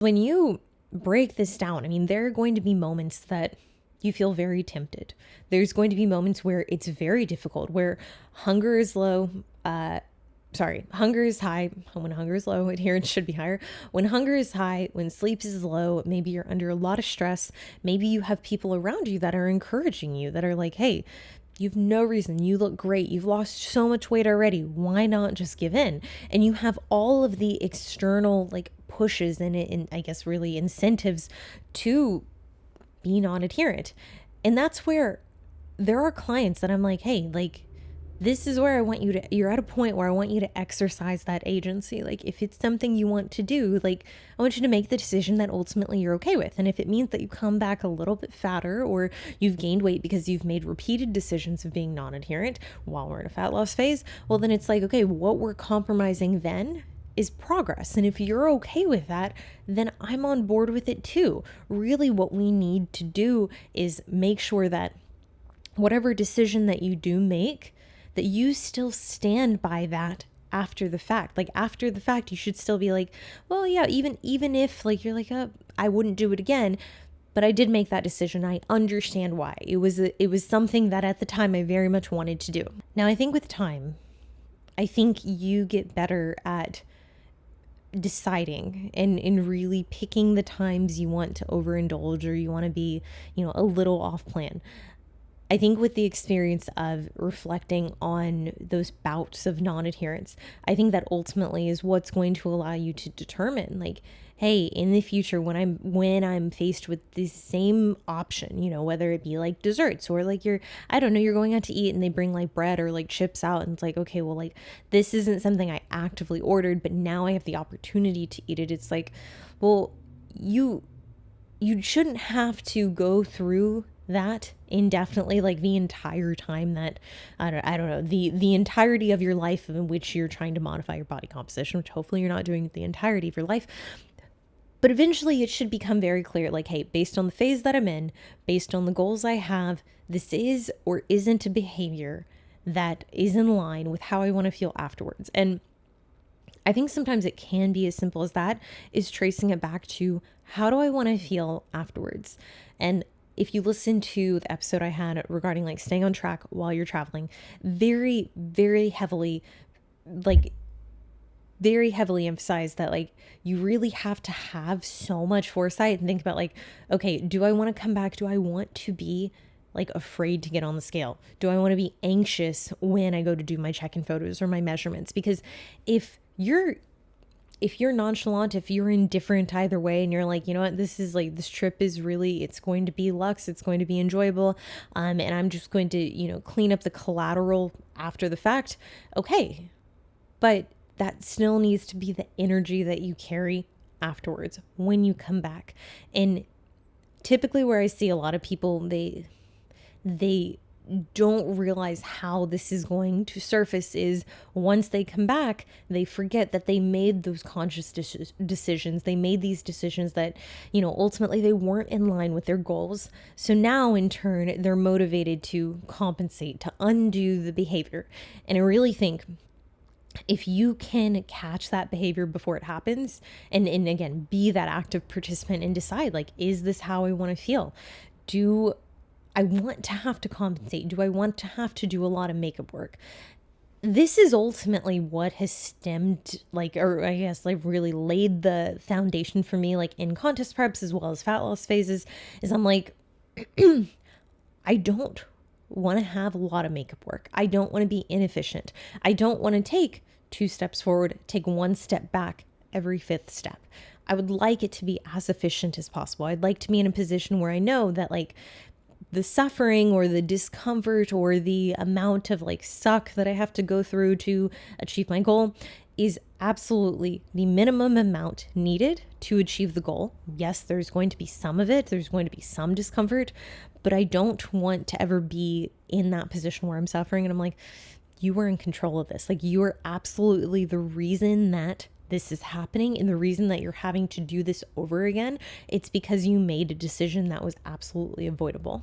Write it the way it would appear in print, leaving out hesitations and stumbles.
When you break this down, I mean, there are going to be moments that you feel very tempted. There's going to be moments where it's very difficult, where hunger is low. Hunger is high. When hunger is low, adherence should be higher. When hunger is high, when sleep is low, maybe you're under a lot of stress. Maybe you have people around you that are encouraging you, that are like, hey, you've no reason. You look great. You've lost so much weight already. Why not just give in? And you have all of the external like pushes and I guess really incentives to be non-adherent. And that's where there are clients that I'm like, hey, like, this is where I want you to, you're at a point where I want you to exercise that agency. Like, if it's something you want to do, like, I want you to make the decision that ultimately you're okay with. And if it means that you come back a little bit fatter or you've gained weight because you've made repeated decisions of being non-adherent while we're in a fat loss phase, well, then it's like, okay, what we're compromising then is progress. And if you're okay with that, then I'm on board with it too. Really, what we need to do is make sure that whatever decision that you do make, that you still stand by that after the fact. Like, after the fact, you should still be like, well, yeah, even if like you're like, oh, I wouldn't do it again, but I did make that decision. I understand why. It was something that at the time I very much wanted to do. Now, I think with time, I think you get better at deciding and really picking the times you want to overindulge or you want to be, a little off plan. I think with the experience of reflecting on those bouts of non-adherence, I think that ultimately is what's going to allow you to determine, like, hey, in the future, when I'm faced with the same option, whether it be like desserts or like you're going out to eat and they bring like bread or like chips out and it's like, okay, well, like this isn't something I actively ordered, but now I have the opportunity to eat it. It's like, well, you shouldn't have to go through that indefinitely, like the entire time that I don't know, the entirety of your life in which you're trying to modify your body composition, which hopefully you're not doing the entirety of your life. But eventually it should become very clear, like, hey, based on the phase that I'm in, based on the goals I have, this is or isn't a behavior that is in line with how I want to feel afterwards. And I think sometimes it can be as simple as that, is tracing it back to how do I want to feel afterwards. And if you listen to the episode I had regarding like staying on track while you're traveling, very, very heavily emphasized that like you really have to have so much foresight and think about like, okay, do I want to come back? Do I want to be like afraid to get on the scale? Do I want to be anxious when I go to do my check-in photos or my measurements? Because if you're nonchalant, if you're indifferent either way, and you're like, you know what, this trip is really, it's going to be luxe, it's going to be enjoyable, and I'm just going to, clean up the collateral after the fact. Okay. But that still needs to be the energy that you carry afterwards when you come back. And typically where I see a lot of people, they don't realize how this is going to surface is once they come back, they forget that they made those conscious decisions. They made these decisions that, ultimately they weren't in line with their goals. So now in turn, they're motivated to compensate, to undo the behavior. And I really think if you can catch that behavior before it happens and again, be that active participant and decide, like, is this how I want to feel? Do I want to have to compensate? Do I want to have to do a lot of makeup work? This is ultimately what has stemmed, like, or I guess like really laid the foundation for me, like in contest preps as well as fat loss phases, is I'm like, I don't want to have a lot of makeup work. I don't want to be inefficient. I don't want to take 2 steps forward, take 1 step back every 5th step. I would like it to be as efficient as possible. I'd like to be in a position where I know that like the suffering or the discomfort or the amount of like suck that I have to go through to achieve my goal is absolutely the minimum amount needed to achieve the goal. Yes, there's going to be some of it. There's going to be some discomfort, but I don't want to ever be in that position where I'm suffering and I'm like, you were in control of this. Like, you are absolutely the reason that this is happening and the reason that you're having to do this over again. It's because you made a decision that was absolutely avoidable.